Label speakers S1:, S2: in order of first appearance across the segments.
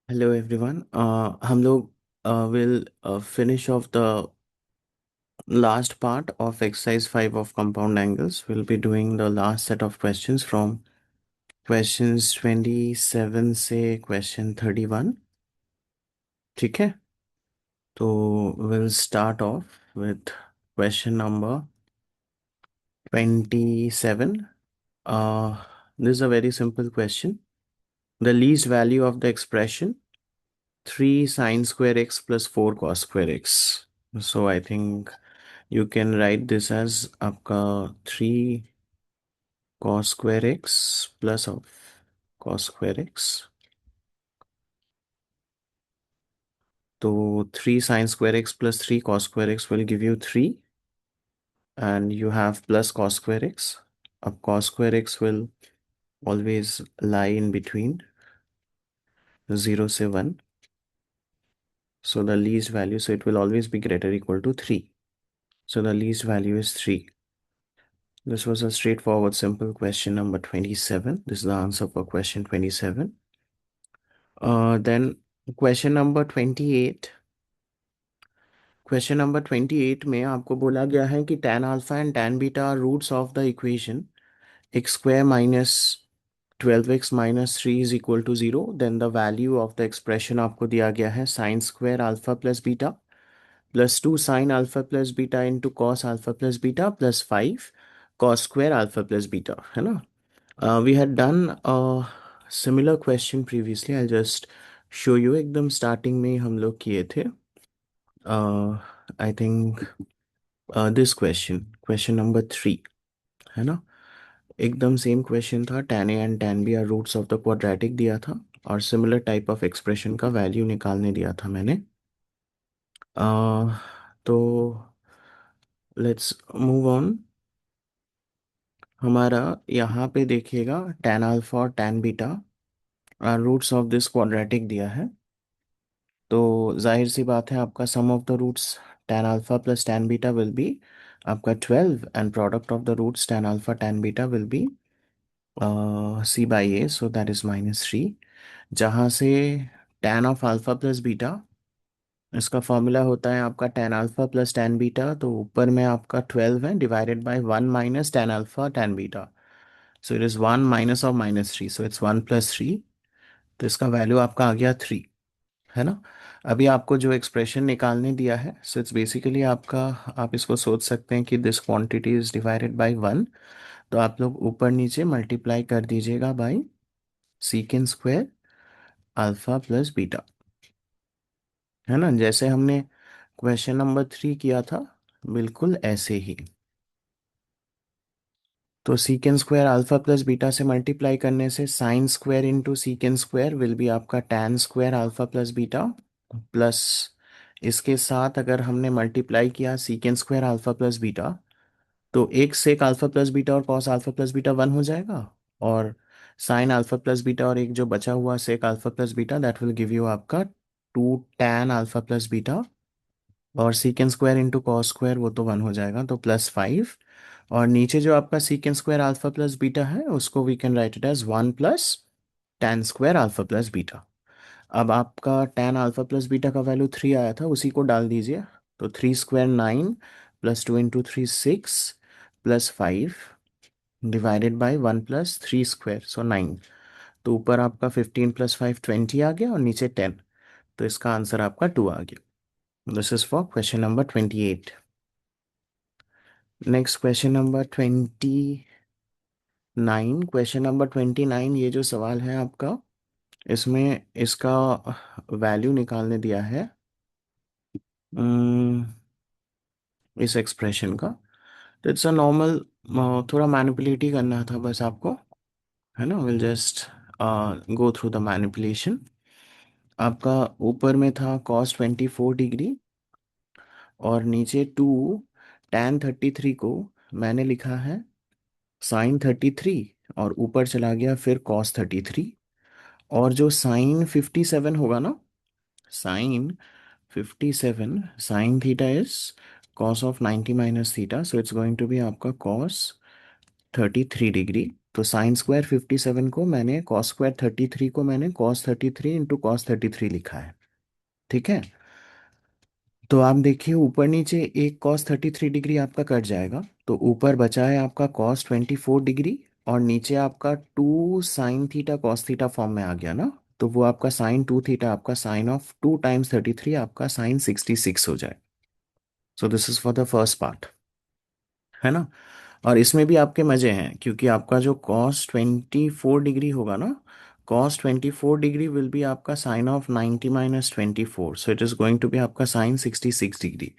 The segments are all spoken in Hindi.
S1: Hello everyone. हम लोग will finish off the last part of exercise 5 of compound angles. Will be doing the last set of questions from questions 27 से क्वेश्चन 31. ठीक है, तो will start of with question number 27. This is a very simple question. The least value of the expression 3 sine square x plus 4 cos square x. So I think you can write this as आपका 3 cos square x plus of cos square x. तो 3 sine square x plus 3 cos square x will give you 3, and you have plus cos square x. अब cos square x will always lie in between 0 से 1. So the least value, so it will always be greater or equal to 3. So the least value is 3. This was a straightforward simple question number 27. This is the answer for question 27. Then question number 28. Question number 28 में आपको बोला गया है कि tan alpha and tan beta are roots of the equation x square minus 12x minus 3 is equal to 0. Then the value of the expression आपको दिया गया है sine square alpha plus beta plus 2 sine alpha plus beta into cos alpha plus beta plus 5 cos square alpha plus beta, है ना. We had done a similar question previously. I'll just show you. एकदम स्टार्टिंग में हम लोग किए थे. I think this question, question number 3, है ना. एकदम सेम क्वेश्चन था. tan a and tan b are roots of the quadratic दिया था और सिमिलर टाइप ऑफ एक्सप्रेशन का वैल्यू निकालने दिया था मैंने. तो लेट्स मूव ऑन. हमारा यहाँ पे देखिएगा tan अल्फा और tan beta are roots of this quadratic दिया है. तो जाहिर सी बात है आपका sum of the roots tan alpha plus tan beta will be आपका 12, and product of the roots tan alpha tan beta will be c by a, so that is -3. जहाँ से tan of alpha plus beta, इसका फॉर्मूला होता है आपका tan alpha plus tan beta, तो ऊपर में आपका 12 है divided by 1 minus tan alpha tan beta. So it is 1 minus of -3, so it's 1 plus 3. तो इसका वैल्यू आपका आ गया 3, है ना. अभी आपको जो एक्सप्रेशन निकालने दिया है, सो इट्स बेसिकली आपका, आप इसको सोच सकते हैं कि this quantity is divided by 1. तो आप लोग ऊपर नीचे मल्टीप्लाई कर दीजिएगा by secant square alpha plus beta, है ना, जैसे हमने क्वेश्चन नंबर 3 किया था, बिल्कुल ऐसे ही. तो secant square alpha plus beta से मल्टीप्लाई करने से sine square into secant square will be आपका tan square alpha plus beta, plus इसके साथ अगर हमने मल्टीप्लाई किया secant square alpha plus beta, तो एक सेक अल्फा प्लस बीटा और कॉस अल्फा प्लस बीटा 1 हो जाएगा, और साइन अल्फा प्लस बीटा और एक जो बचा हुआ sec alpha plus beta, that will give you आपका 2 टैन अल्फा प्लस बीटा, और secant square into cos square वो तो 1 हो जाएगा, तो +5. और नीचे जो आपका secant square alpha plus beta है, उसको we can write it as 1 plus tan square alpha plus beta. अब आपका टैन अल्फा प्लस बीटा का वैल्यू 3 आया था, उसी को डाल दीजिए. तो 3 square 9 plus 2 into 3 6 plus 5 divided by 1 plus 3 square, so 9. तो ऊपर आपका 15 प्लस 5 20 आ गया, और नीचे 10. तो इसका आंसर आपका 2 आ गया. This is for question number 28. Next question number 29. Question number 29, ये जो सवाल है आपका, इसमें इसका वैल्यू निकालने दिया है अम, इस एक्सप्रेशन का. तो इट्स अ नॉर्मल, थोड़ा मैनिपुलेट ही करना था बस आपको, है ना. Will just go through the manipulation. आपका ऊपर में था cos 24 डिग्री, और नीचे 2 tan 33 को मैंने लिखा है sin 33, और ऊपर चला गया फिर cos 33. और जो sin 57 होगा ना, sin 57, sine theta is cos of 90 minus theta, so it's going to be आपका cos 33 डिग्री. तो साइन स्क्वायर 57 को मैंने कॉस स्क्वायर 33 को मैंने कॉस 33 इंटू कॉस 33 लिखा है। ठीक है। तो आप देखिए ऊपर नीचे एक कॉस 33 डिग्री आपका कट जाएगा, तो ऊपर बचा है आपका कॉस 24 डिग्री, और नीचे आपका 2 sine theta cos theta form में आ गया ना। तो वो आपका साइन 2 थीटा आपका साइन ऑफ 2 टाइम्स 33 आपका साइन 66 हो जाए। सो this is for the first part, है ना। और इसमें भी आपके मजे हैं, क्योंकि आपका जो कॉस 24 डिग्री होगा ना, कॉस 24 डिग्री विल बी आपका sine of 90 - 24, so it is going to be आपका साइन 66 डिग्री।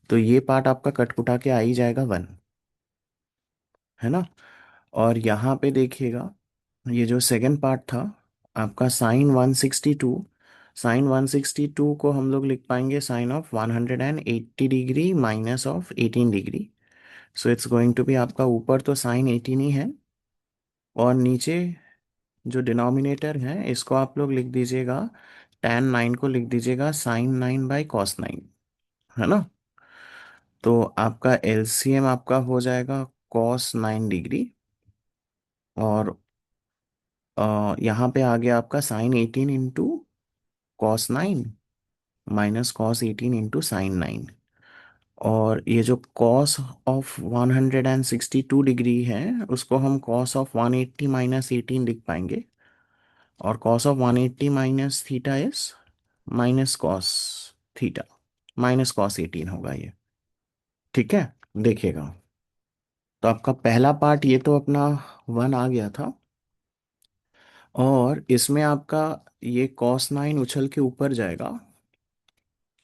S1: तो ये पार्ट आपका कटपुटा के आ ही जाएगा 1, है ना। और यहाँ पे देखिएगा, ये जो सेकंड पार्ट था आपका साइन 162, साइन 162 को हम लोग लिख पाएंगे sine of 180 degree minus of 18 degree. So it's going to be आपका ऊपर तो साइन 18 ही है, और नीचे जो डिनोमिनेटर है इसको आप लोग लिख दीजिएगा, tan 9 को लिख दीजिएगा sin 9/cos 9, है ना। तो आपका एलसीएम आपका हो जाएगा cos 9 डिग्री, और यहाँ पे आ गया आपका sine 18 into cos 9 minus cos 18 into sin 9। और ये जो cos ऑफ 162 डिग्री है उसको हम cos ऑफ 180 - 18 लिख पाएंगे, और cos of 180 minus theta is minus cos theta, minus cos 18 होगा ये। ठीक है, देखिएगा। तो आपका पहला पार्ट ये तो अपना 1 आ गया था, और इसमें आपका ये cos 9 उछल के ऊपर जाएगा,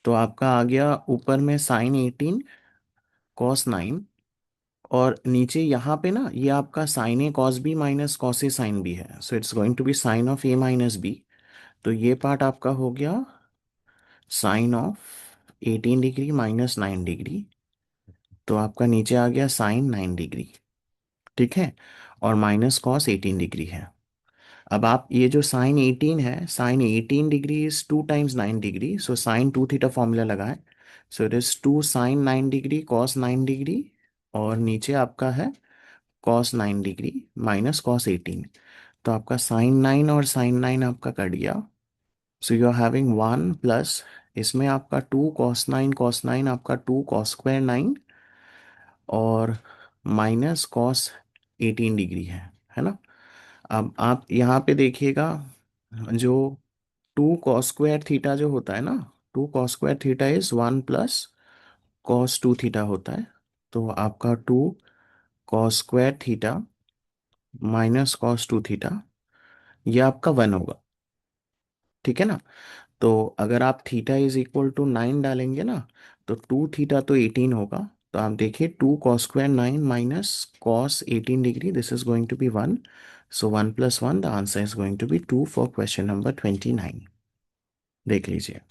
S1: तो आपका आ गया ऊपर में साइन 18 cos 9, और नीचे यहाँ पे ना ये आपका sine A cos B minus cos A sine B है, so it's going to be sine of A minus B. तो ये पार्ट आपका हो गया sine of 18 degree minus 9 degree, तो आपका नीचे आ गया साइन 9 डिग्री। ठीक है, और माइनस कॉस 18 डिग्री है। अब आप ये जो साइन 18 है, sine 18 degree is 2 times 9 degree, so sine 2 theta formula लगाएं। So it is 2 sin 9 degree cos 9 degree, और नीचे आपका है कॉस 9 डिग्री माइनस कॉस 18। तो आपका साइन 9 और साइन 9 आपका कट गया, so you are having 1 plus, इसमें आपका 2 cos 9 आपका 2 cos² 9, और माइनस cos 18 डिग्री है ना। अब आप यहाँ पे देखिएगा, जो 2 cos² थीटा जो होता है ना, 2 cos² theta is 1 plus cos 2 theta होता है। तो आपका 2 cos² theta minus cos 2 theta, ये आपका 1 होगा। ठीक है ना। तो अगर आप थीटा इज इक्वल टू 9 डालेंगे ना, तो 2 थीटा तो 18 होगा। तो आप देखिए 2 cos² 9 minus cos 18 degree, this is going to be 1। So 1 + 1, the answer is going to be 2 for question number 29। देख लीजिए।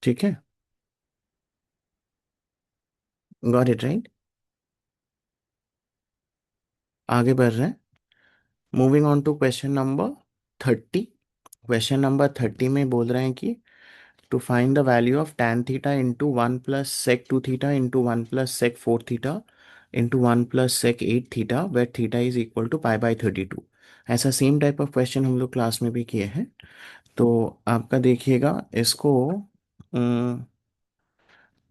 S1: ठीक है, गॉट इट राइट। आगे बढ़ रहे हैं, moving on to question number 30। Question number 30 में बोल रहे हैं कि to find the value of tan theta into 1 plus sec 2 theta into 1 plus sec 4 theta into 1 plus sec 8 theta where theta is equal to pi by 32। ऐसा सेम टाइप ऑफ क्वेश्चन हम लोग क्लास में भी किए हैं। तो आपका देखिएगा इसको,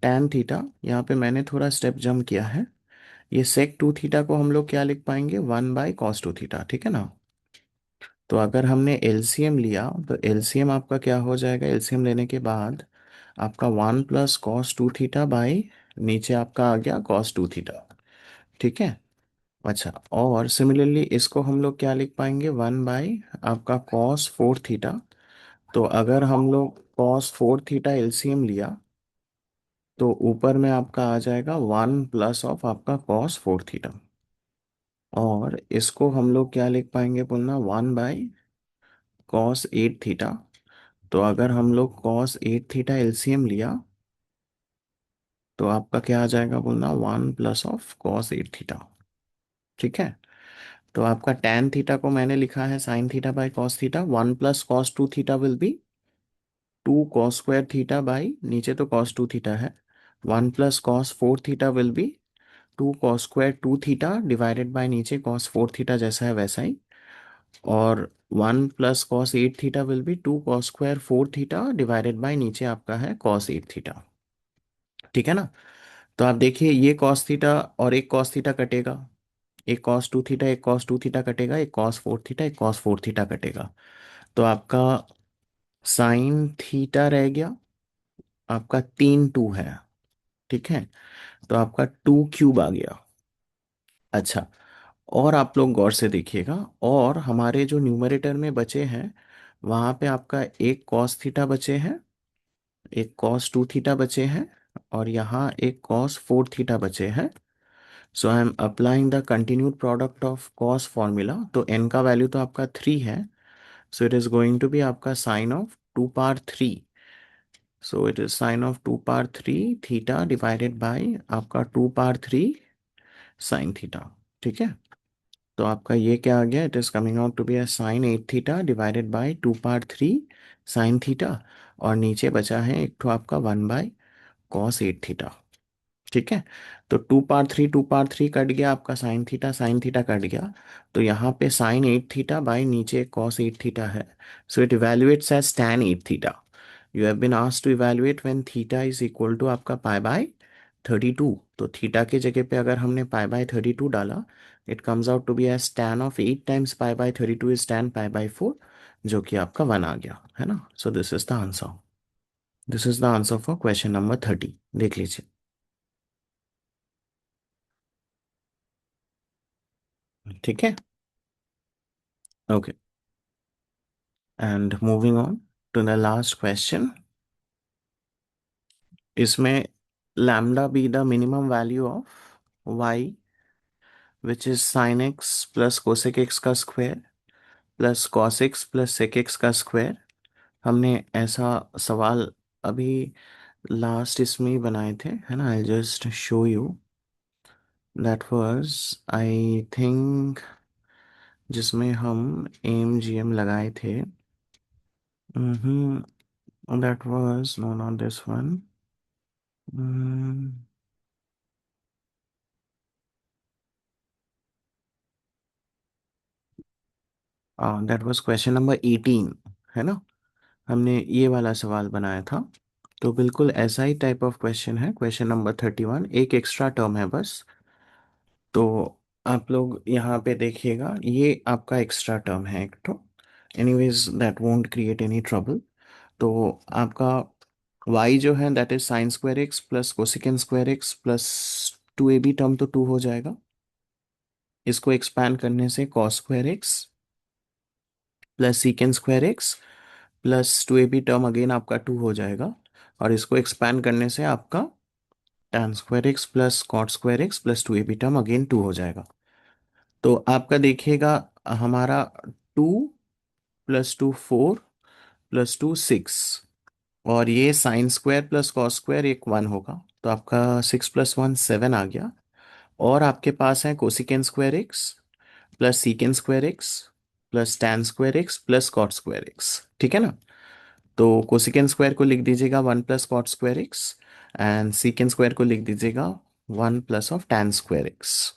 S1: tan थीटा यहाँ पे मैंने थोड़ा स्टेप जंप किया है, ये sec 2 थीटा को हम लोग क्या लिख पाएंगे, 1/cos 2 थीटा। ठीक है ना। तो अगर हमने एलसीएम लिया तो एलसीएम आपका क्या हो जाएगा, एलसीएम लेने के बाद आपका 1 + cos 2 थीटा बाई, नीचे आपका आ गया cos 2 थीटा। ठीक है। अच्छा, और सिमिलरली इसको हम लोग क्या लिख पाएंगे, 1 आपका cos 4 थीटा। तो अगर हम लोग cos 4 थीटा एलसीएम लिया, तो ऊपर में आपका आ जाएगा 1 प्लस ऑफ आपका cos 4 थीटा, और इसको हम लोग क्या लिख पाएंगे बोलना, 1/cos 8 थीटा। तो अगर हम लोग cos 8 थीटा एलसीएम लिया, तो आपका क्या आ जाएगा बोलना, 1 प्लस ऑफ cos 8 थीटा। ठीक है। तो आपका tan थीटा को मैंने लिखा है sin थीटा/cos theta, 1 + cos 2 theta will be 2 cos² theta by, नीचे तो cos 2 थीटा है, 1 + cos 4 theta will be two cos square two theta divided by नीचे कॉस फोर थीटा जैसा है वैसा ही, और one plus cos eight theta will be two cos square four theta divided by नीचे आपका है कॉस एट थीटा। ठीक है ना। तो आप देखिए ये कॉस थीटा और एक कॉस थीटा कटेगा, एक कॉस टू थीटा एक कॉस टू थीटा कटेगा, एक कॉस फोर थीटा एक कॉस फोर थीटा कटेगा। तो आपका साइन थीटा रह गया, आपका तीन टू है। ठीक है, तो आपका टू क्यूब आ गया। अच्छा, और आप लोग गौर से देखिएगा, और हमारे जो न्यूमरेटर में बचे हैं वहां पे आपका एक कॉस थीटा बचे हैं, एक कॉस टू थीटा बचे हैं, और यहाँ एक कॉस फोर थीटा बचे हैं। So I am applying the continued product of cos formula. तो एन का वैल्यू तो आपका थ्री है, so it is going to be आपका sine of two power three. So it is sine of two power three theta divided by आपका two power three sine theta. ठीक है, तो आपका ये क्या आ गया, it is coming out to be a sine eight theta divided bye two power three sine theta, और नीचे बचा है एक तो आपका one by cos eight theta. ठीक है, तो टू पार थ्री कट गया, आपका साइन थीटा कट गया, तो यहाँ पे साइन एट थीटा बाय नीचे कॉस एट थीटा है। So it evaluates as tan eight theta. You have been asked to evaluate when theta is equal to आपका पाई बाय थर्टी टू। तो थीटा के जगह पे अगर हमने पाई बाय थर्टी टू डाला, it comes out to be as tan of eight times pi by thirty two is tan pi by four, जो कि आपका वन आ गया है ना। So this is the answer, this is the answer for question number thirty. देख लीजिए। ठीक है, okay, and moving on to the last question. इसमें lambda be the minimum value of y which is sine x plus cosec x का square plus cos x plus sec x का स्क्वायर। हमने ऐसा सवाल अभी लास्ट इसमें ही बनाए थे, है ना। I just show you, that was I think जिसमें हम एम जी एम लगाए थे। That was no not this one. That was question number 18, है ना। हमने ये वाला सवाल बनाया था। तो बिल्कुल ऐसा ही टाइप ऑफ क्वेश्चन है क्वेश्चन नंबर 31, एक एक्स्ट्रा टर्म है बस। तो आप लोग यहाँ पे देखिएगा, ये आपका एक्स्ट्रा टर्म है एक तो, anyways that won't create any trouble. तो आपका y जो है that is sine square x plus cosecant square x plus two a b term तो टू हो जाएगा, इसको एक्सपैंड करने से cos square x plus secant square x plus two a b term again आपका टू हो जाएगा, और इसको एक्सपैंड करने से आपका tan square x plus cot square x plus two a b term again two हो जाएगा। तो आपका देखिएगा, हमारा two plus two four plus two six, और ये sine square plus cos square एक वन होगा, तो आपका सिक्स प्लस वन सेवन आ गया। और आपके पास है cosecant square x plus secant square x plus tan square x plus cot square x. ठीक है ना। तो कोसिकेन स्क्वायर को लिख दीजिएगा one plus cot square x, and सीकेन square को लिख दीजिएगा one plus of tan square x.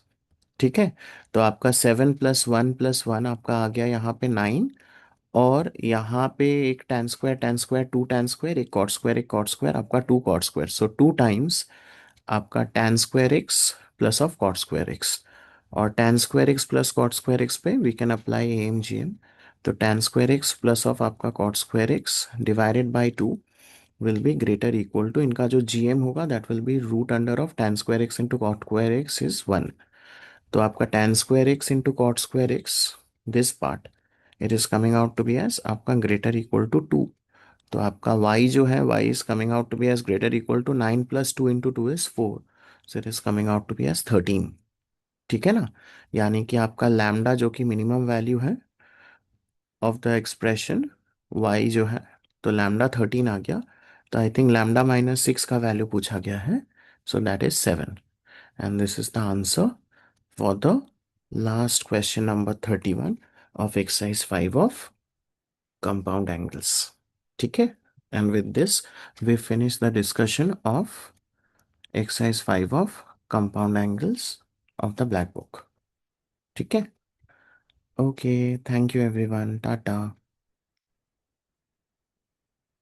S1: ठीक है, तो आपका सेवन प्लस वन आपका आ गया यहाँ पे नाइन, और यहाँ पे एक tan square two tan square एक कॉट स्क्वायर आपका two cot square, so two times आपका tan square x plus of cot square x. और tan square x plus cot square x पे we can apply M G M. तो tan square x plus of आपका cot square x divided by two will be greater equal to, इनका जो जी एम होगा that will be root under of tan square x into cot square x is one. तो आपका tan square x into cot square x this part it is coming out to be as आपका ग्रेटर इक्वल टू टू। तो आपका y जो है y is coming out to be as greater equal to nine plus two into two is four, so it is coming out to be as thirteen. ठीक है ना। यानी कि आपका लैम्डा जो कि मिनिमम वैल्यू है ऑफ द एक्सप्रेशन y जो है, तो लैम्डा थर्टीन आ गया। तो I think lambda minus six का वैल्यू पूछा गया है, सो that is seven, and this is the answer for the last question number 31 of exercise 5 of compound angles. ठीक है, and with this we finish the discussion of exercise 5 of compound angles of the black book. ठीक है। Okay, thank you everyone, Tata.